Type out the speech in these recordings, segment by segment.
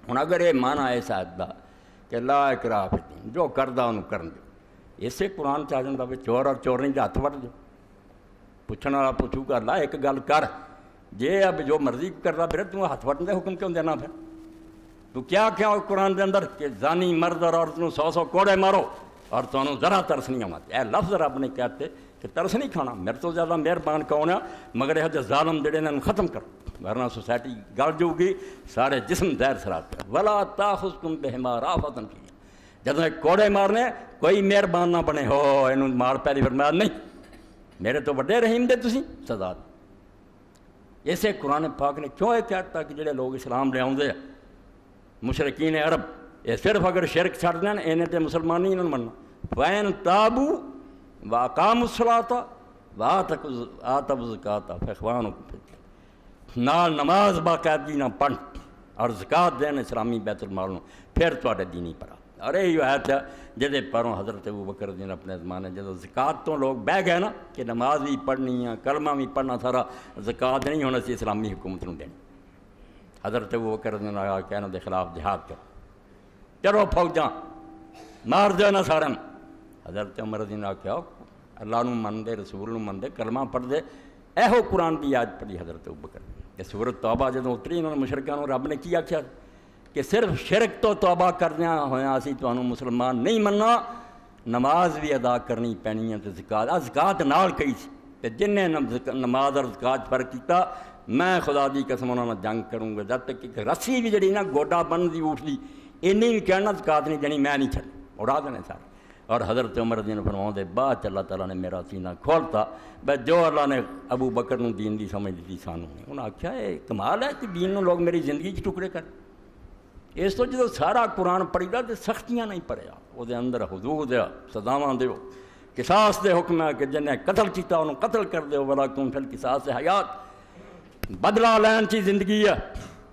ہوں اگر یہ مانا ہے اس آیت دا کہ لا اکراہ فی الدین، جو کردا انہوں کرن دو، اسے قرآن چاہ جاتا بھی چور اور چور نہیں تو ہاتھ وٹ دو، پوچھنے والا پوچھو گا اللہ ایک گل کر، جے اب جو مرضی کرتا پھر تو ہاتھ وٹن دے حکم کیوں دینا؟ پھر تو کیا قرآن دے اندر کہ زانی مرد اور عورت نو 100 کوڑے مارو اور تمہیں ذرا ترس نہیں آتا؟ اے لفظ رب نے کہتے کہ ترس نہیں کھانا، میرے تو زیادہ مہربان کون ہے، مگر یہ ظالم جڑے نے ختم کرو، ورنہ سوسائٹی گل جو گی، سارے جسم دیر سرات کر ولا تاخذکم بہما رافۃ فی، جدوں کوڑے مارنے کوئی مہربان نہ بنے ہو اینوں مار پہلی فرمایا نہیں، میرے تو بڑے رحیم دے تسی سزا دے۔ اسے قرآن پاک نے کیوں یہ کہتا کہ جڑے لوگ اسلام لے آؤندے مشرکین عرب، یہ صرف اگر شرک چھڑ دین انہیں تے مسلمان نہیں انہوں مننا، وَإِن تَابُوا وَأَقَامُوا الصَّلَاةَ وَآتَوُا الزَّكَاةَ فَإِخْوَانُكُمْ فِي الدِّينِ، نال نماز باقاعدگی نہ پڑھ اور زکوٰۃ دین اسلامی بیت المال نو، پھر تواڈے دینی پرا۔ اور یہ آیت ہے جہدے پروں حضرت ابوبکر دین اپنے زمانے جدو زکوٰۃ تو لوگ بہ گئے نا کہ نماز بھی پڑھنی ہے، کلمہ بھی پڑھنا، سارا زکوٰۃ نہیں ہونا سی اسلامی حکومت نو دینی، حضرت ابوبکر دین آیا کہ انہوں دے خلاف جہاد کرو، چلو فوجاں مار دو نہ سارا۔ حضرت عمر دین آخیا اللہ نو من دے، رسول نو من دے، کلمہ پڑھ دے، ایہو قرآن دی آیت پڑھی حضرت ابوبکر کہ سورۃ توبہ جدوں اتری انہوں نے مشرکاں نو رب نے کی آخیا کہ صرف شرک تو توبہ کردیاں ہویاں اسی تانوں مسلمان نہیں مننا، نماز بھی ادا کرنی پینی ہے، تے زکوٰۃ نال کہی سی، تے جن نے نماز اور زکوٰۃ فرق کیتا میں خدا دی قسم انہاں نال جنگ کروں گا، جب تک کہ رسی بھی جڑی نا گوڈا بن دی اٹھ دی اینی بھی کہنا زکوٰۃ نہیں دینی، میں نہیں چھڈنی، اڑا دینے سارے۔ اور حضرت عمر دین فرماؤں دے بعد اللہ تعالیٰ نے میرا سینہ کھولتا، بس جو اللہ نے ابو بکر نو دین دی سمجھ دیتی سانوں نے، انہوں نے آخیا یہ کمال ہے کہ دین نو لوگ میری زندگی چ ٹکڑے کر۔ اس تو جدو سارا قرآن پڑھی دا تو سختیاں نہیں پڑھیا، وہ دے اندر حدود ہے، سزاواں دیو، قصاص دے حکم ہے کہ جنہیں قتل کیتا انہوں قتل کر دیو، وَلَكُمْ فِي الْقِصَاصِ حیات، بدلہ لین چی زندگی ہے،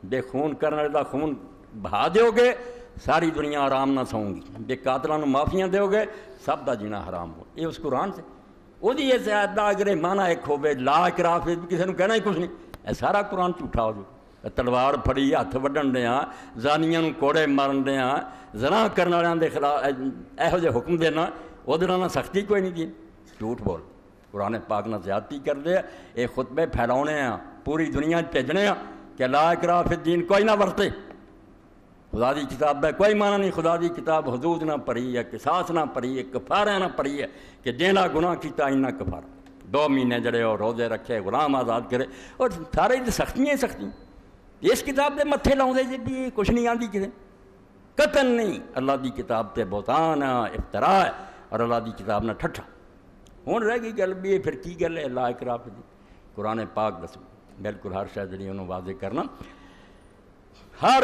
بے خون کرنے والے دا خون بہا دیو گے ساری دنیا آرام نہ سوؤں گی، بے قاتلاں نوں معافیاں دیو گے سب دا جینا حرام ہو۔ یہ اس قرآن سے وہ دی اس آیت دا اگر مانا ایک ہوے لا اکراہ فی الدین، کسی نوں کہنا ہی کچھ نہیں، اے سارا قرآن جھوٹا ہو جو، تلوار پھڑی ہاتھ وڈن دیاں، زانیاں نوں کوڑے مارن دیاں، زنا کرن والےاں دے خلاف ایہو جے حکم دینا، اودے نال سختی کوئی نہیں دی، جھوٹ بول قرآن پاک نال زیادتی کر دے، یہ خطبے پھیلاونے ہیں پوری دنیا بھیجنے ہیں کہ لا اکراہ فی الدین کوئی نہ ورتے، خدا دی کتاب ہے کوئی معنی نہیں، خدا دی کتاب حدود نہ پڑھی ہے، قصاص نہ پڑھی ہے، کفارہ نہ پڑھی ہے کہ جینا گناہ کیتا اینا کفارہ، 2 مہینے جڑے اور روزے رکھے، غلام آزاد کرے، اور سارے سختیاں سختیاں اس کتاب دے متھے لاؤں دے جی کچھ نہیں آندی کسے، قطن نہیں، اللہ دی کتاب تے بہتان ہے، افتراء ہے، اور اللہ دی کتاب نہ ٹھٹھا۔ ہوں رہ گئی گل بھی پھر کی گل ہے لا اکراہ فی الدین، قرآن پاک دسو بالکل ہر شے جڑی انہوں واضح کرنا، ہر